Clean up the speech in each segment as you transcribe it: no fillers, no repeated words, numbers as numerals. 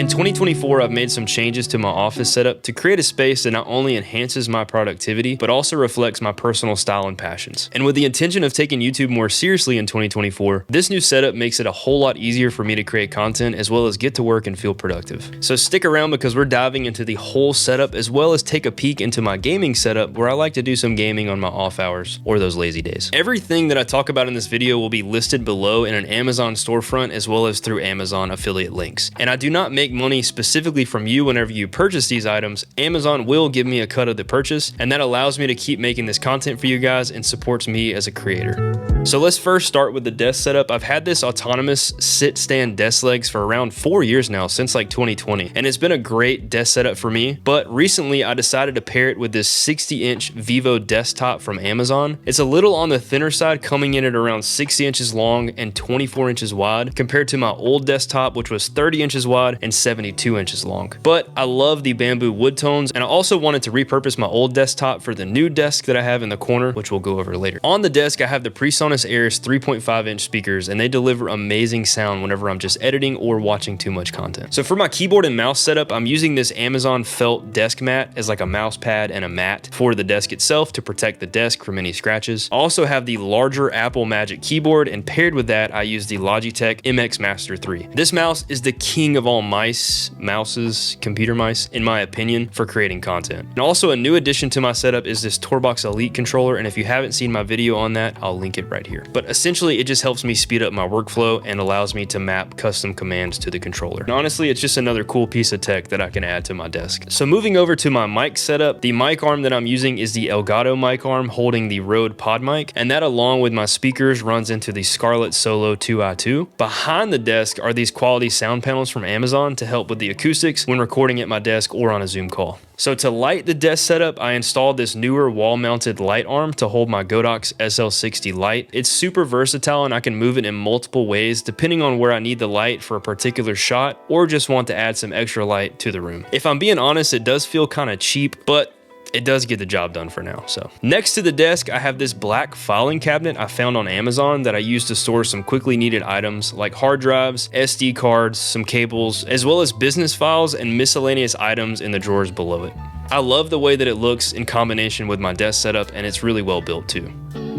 In 2024, I've made some changes to my office setup to create a space that not only enhances my productivity, but also reflects my personal style and passions. And with the intention of taking YouTube more seriously in 2024, this new setup makes it a whole lot easier for me to create content as well as get to work and feel productive. So stick around because we're diving into the whole setup as well as take a peek into my gaming setup where I like to do some gaming on my off hours or those lazy days. Everything that I talk about in this video will be listed below in an Amazon storefront as well as through Amazon affiliate links. And I do not make money specifically from you whenever you purchase these items. Amazon will give me a cut of the purchase, and that allows me to keep making this content for you guys and supports me as a creator. So let's first start with the desk setup. I've had this autonomous sit-stand desk legs for around 4 years now, since like 2020, and it's been a great desk setup for me. But recently I decided to pair it with this 60-inch Vivo desktop from Amazon. It's a little on the thinner side, coming in at around 60 inches long and 24 inches wide, compared to my old desktop, which was 30 inches wide and 72 inches long. But I love the bamboo wood tones, and I also wanted to repurpose my old desktop for the new desk that I have in the corner, which we'll go over later. On the desk, I have the PreSonus Airs 3.5-inch speakers, and they deliver amazing sound whenever I'm just editing or watching too much content. So for my keyboard and mouse setup, I'm using this Amazon felt desk mat as like a mouse pad and a mat for the desk itself to protect the desk from any scratches. I also have the larger Apple Magic keyboard, and paired with that, I use the Logitech MX Master 3. This mouse is the king of all mouses, computer mice, in my opinion, for creating content. And also a new addition to my setup is this Tourbox Elite controller, and if you haven't seen my video on that, I'll link it right here. But essentially, it just helps me speed up my workflow and allows me to map custom commands to the controller. And honestly, it's just another cool piece of tech that I can add to my desk. So moving over to my mic setup, the mic arm that I'm using is the Elgato mic arm holding the Rode Pod mic, and that along with my speakers runs into the Scarlett Solo 2i2. Behind the desk are these quality sound panels from Amazon to help with the acoustics when recording at my desk or on a Zoom call. So to light the desk setup, I installed this newer wall-mounted light arm to hold my Godox SL60 light. It's super versatile and I can move it in multiple ways depending on where I need the light for a particular shot or just want to add some extra light to the room. If I'm being honest, it does feel kind of cheap, but it does get the job done for now. So next to the desk, I have this black filing cabinet I found on Amazon that I use to store some quickly needed items like hard drives, SD cards, some cables, as well as business files and miscellaneous items in the drawers below it. I love the way that it looks in combination with my desk setup, and it's really well built too.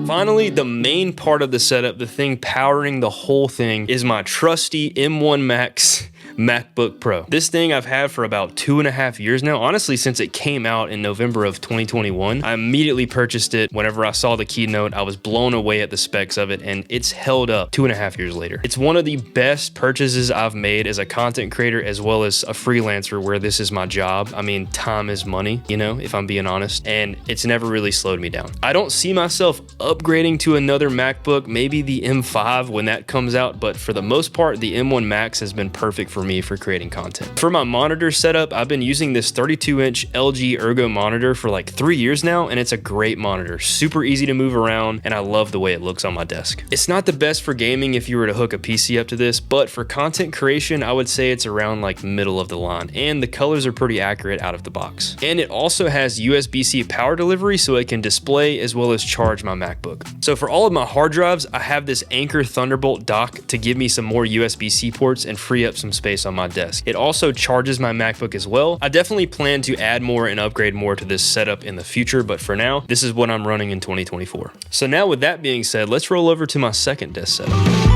Finally, the main part of the setup, the thing powering the whole thing, is my trusty M1 Max MacBook Pro. This thing I've had for about 2.5 years now, honestly since it came out in November of 2021. I immediately purchased it. Whenever I saw the keynote, I was blown away at the specs of it, and it's held up 2.5 years later. It's one of the best purchases I've made as a content creator as well as a freelancer where this is my job. I mean, time is money, you know, if I'm being honest, and it's never really slowed me down. I don't see myself upgrading to another MacBook, maybe the M5 when that comes out, but for the most part, the M1 Max has been perfect for me for creating content. For my monitor setup, I've been using this 32-inch LG Ergo monitor for like 3 years now, and it's a great monitor. Super easy to move around, and I love the way it looks on my desk. It's not the best for gaming if you were to hook a PC up to this, but for content creation, I would say it's around like middle of the line, and the colors are pretty accurate out of the box. And it also has USB-C power delivery, so it can display as well as charge my MacBook. So for all of my hard drives, I have this Anker Thunderbolt dock to give me some more USB-C ports and free up some space on my desk. It also charges my MacBook as well. I definitely plan to add more and upgrade more to this setup in the future, but for now, this is what I'm running in 2024. So now with that being said, let's roll over to my second desk setup.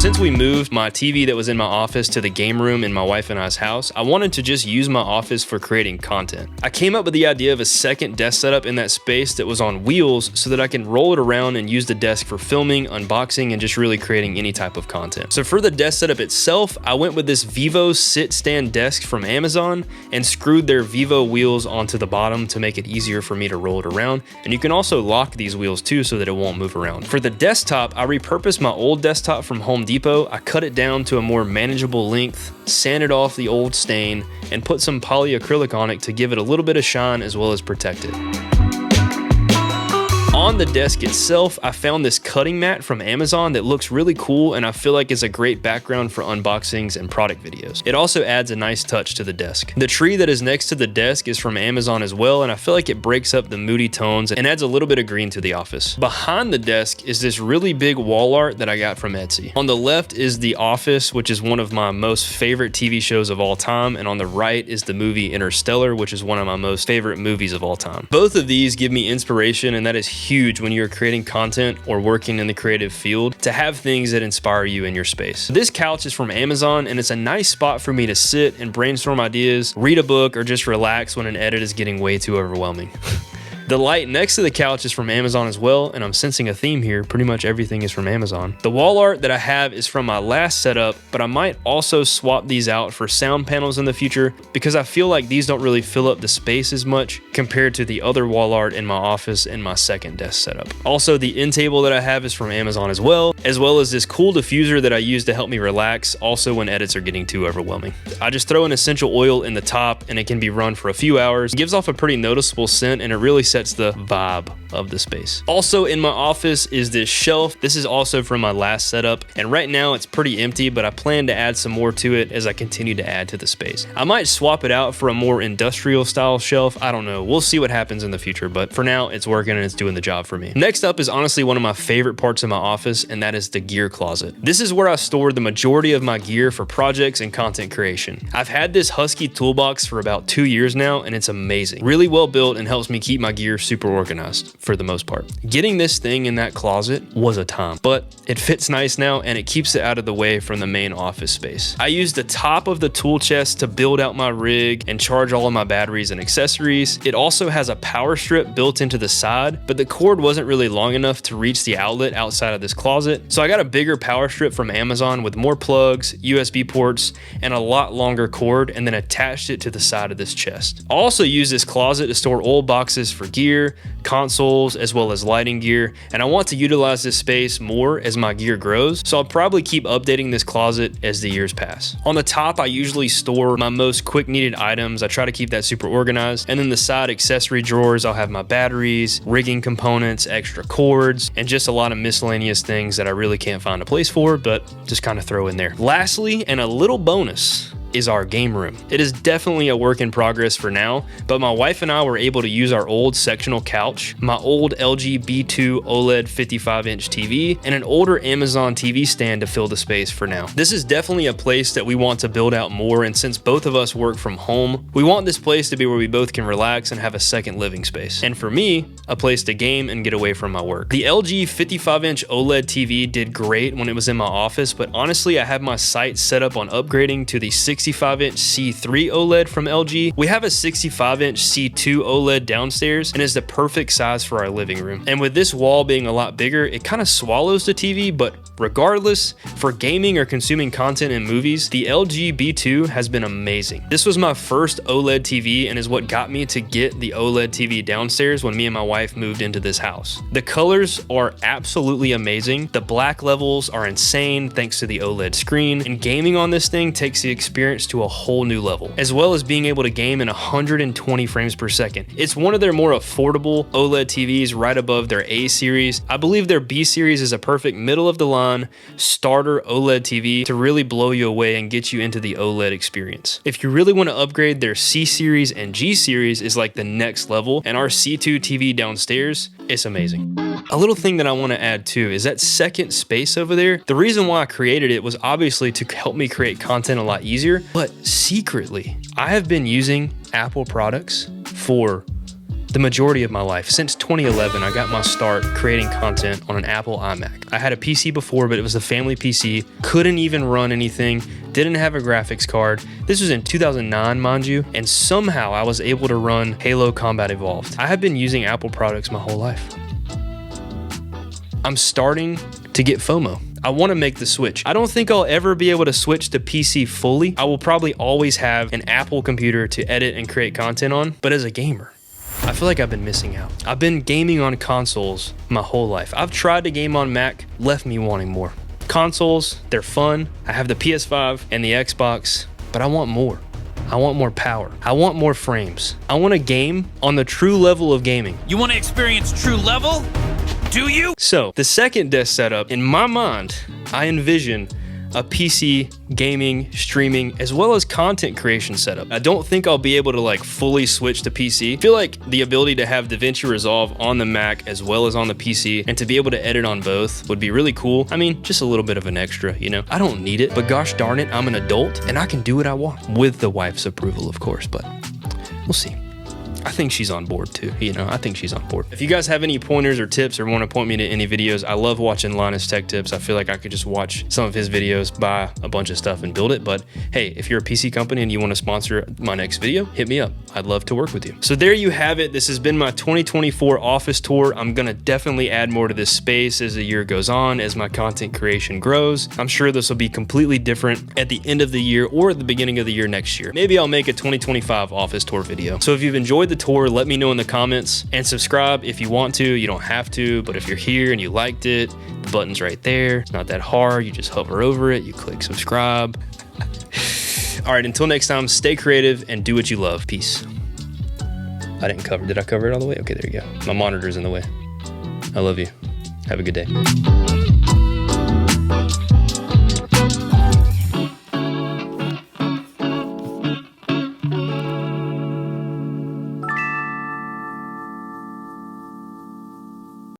Since we moved my TV that was in my office to the game room in my wife and I's house, I wanted to just use my office for creating content. I came up with the idea of a second desk setup in that space that was on wheels so that I can roll it around and use the desk for filming, unboxing, and just really creating any type of content. So for the desk setup itself, I went with this Vivo sit-stand desk from Amazon and screwed their Vivo wheels onto the bottom to make it easier for me to roll it around. And you can also lock these wheels too so that it won't move around. For the desktop, I repurposed my old desktop from Home Depot. I cut it down to a more manageable length, sanded off the old stain, and put some polyacrylic on it to give it a little bit of shine as well as protect it. On the desk itself, I found this cutting mat from Amazon that looks really cool and I feel like is a great background for unboxings and product videos. It also adds a nice touch to the desk. The tree that is next to the desk is from Amazon as well, and I feel like it breaks up the moody tones and adds a little bit of green to the office. Behind the desk is this really big wall art that I got from Etsy. On the left is The Office, which is one of my most favorite TV shows of all time, and on the right is the movie Interstellar, which is one of my most favorite movies of all time. Both of these give me inspiration, and that is huge when you're creating content or working in the creative field, to have things that inspire you in your space. This couch is from Amazon, and it's a nice spot for me to sit and brainstorm ideas, read a book, or just relax when an edit is getting way too overwhelming. The light next to the couch is from Amazon as well, and I'm sensing a theme here. Pretty much everything is from Amazon. The wall art that I have is from my last setup, but I might also swap these out for sound panels in the future because I feel like these don't really fill up the space as much compared to the other wall art in my office and my second desk setup. Also, the end table that I have is from Amazon as well as this cool diffuser that I use to help me relax, also when edits are getting too overwhelming. I just throw an essential oil in the top and it can be run for a few hours. It gives off a pretty noticeable scent and it really sets the vibe of the space. Also in my office is this shelf. This is also from my last setup, and right now it's pretty empty, but I plan to add some more to it as I continue to add to the space. I might swap it out for a more industrial style shelf. I don't know. We'll see what happens in the future, but for now it's working and it's doing the job for me. Next up is honestly one of my favorite parts of my office, and that is the gear closet. This is where I store the majority of my gear for projects and content creation. I've had this Husky toolbox for about 2 years now, and it's amazing. Really well built and helps me keep my gear super organized for the most part. Getting this thing in that closet was a time, but it fits nice now and it keeps it out of the way from the main office space. I use the top of the tool chest to build out my rig and charge all of my batteries and accessories. It also has a power strip built into the side, but the cord wasn't really long enough to reach the outlet outside of this closet. So I got a bigger power strip from Amazon with more plugs, USB ports, and a lot longer cord, and then attached it to the side of this chest. I also use this closet to store old boxes for gear, consoles, as well as lighting gear, and I want to utilize this space more as my gear grows, so I'll probably keep updating this closet as the years pass. On the top, I usually store my most quick needed items. I try to keep that super organized, and then the side accessory drawers, I'll have my batteries, rigging components, extra cords, and just a lot of miscellaneous things that I really can't find a place for, but just kind of throw in there. Lastly, and a little bonus, is our game room. It is definitely a work in progress for now, but my wife and I were able to use our old sectional couch, my old LG B2 OLED 55-inch TV, and an older Amazon TV stand to fill the space for now. This is definitely a place that we want to build out more, and since both of us work from home, we want this place to be where we both can relax and have a second living space. And for me, a place to game and get away from my work. The LG 55-inch OLED TV did great when it was in my office, but honestly, I have my sights set up on upgrading to the 65-inch C3 OLED from LG. We have a 65-inch C2 OLED downstairs, and is the perfect size for our living room. And with this wall being a lot bigger, it kind of swallows the TV, but regardless, for gaming or consuming content and movies, the LG B2 has been amazing. This was my first OLED TV and is what got me to get the OLED TV downstairs when me and my wife moved into this house. The colors are absolutely amazing. The black levels are insane thanks to the OLED screen, and gaming on this thing takes the experience to a whole new level, as well as being able to game in 120 frames per second. It's one of their more affordable OLED TVs right above their A series. I believe their B series is a perfect middle of the line starter OLED TV to really blow you away and get you into the OLED experience. If you really want to upgrade, their C series and G series is like the next level, and our C2 TV downstairs, it's amazing. A little thing that I want to add too is that second space over there. The reason why I created it was obviously to help me create content a lot easier, but secretly, I have been using Apple products for the majority of my life. Since 2011, I got my start creating content on an Apple iMac. I had a PC before, but it was a family PC, couldn't even run anything, didn't have a graphics card. This was in 2009, mind you, and somehow I was able to run Halo Combat Evolved. I have been using Apple products my whole life. I'm starting to get FOMO. I want to make the switch. I don't think I'll ever be able to switch to PC fully. I will probably always have an Apple computer to edit and create content on, but as a gamer, I feel like I've been missing out. I've been gaming on consoles my whole life. I've tried to game on Mac, left me wanting more. Consoles, they're fun. I have the PS5 and the Xbox, but I want more. I want more power. I want more frames. I want a game on the true level of gaming. You want to experience true level? Do you? So the second desk setup, in my mind, I envision a PC, gaming, streaming, as well as content creation setup. I don't think I'll be able to like fully switch to PC. I feel like the ability to have DaVinci Resolve on the Mac as well as on the PC and to be able to edit on both would be really cool. I mean, just a little bit of an extra, you know? I don't need it, but gosh darn it, I'm an adult and I can do what I want with the wife's approval, of course, but we'll see. I think she's on board too, you know, I think she's on board. If you guys have any pointers or tips or want to point me to any videos, I love watching Linus Tech Tips. I feel like I could just watch some of his videos, buy a bunch of stuff and build it. But hey, if you're a PC company and you want to sponsor my next video, hit me up. I'd love to work with you. So there you have it. This has been my 2024 office tour. I'm going to definitely add more to this space as the year goes on, as my content creation grows. I'm sure this will be completely different at the end of the year or at the beginning of the year next year. Maybe I'll make a 2025 office tour video. So if you've enjoyed the tour, let me know in the comments and subscribe if you want to. You don't have to, but if you're here and you liked it, the button's right there. It's not that hard. You just hover over it, you click subscribe. All right, until next time, stay creative and do what you love. Peace. I didn't cover. Did I cover it all the way? Okay, there you go. My monitor's in the way. I love you. Have a good day.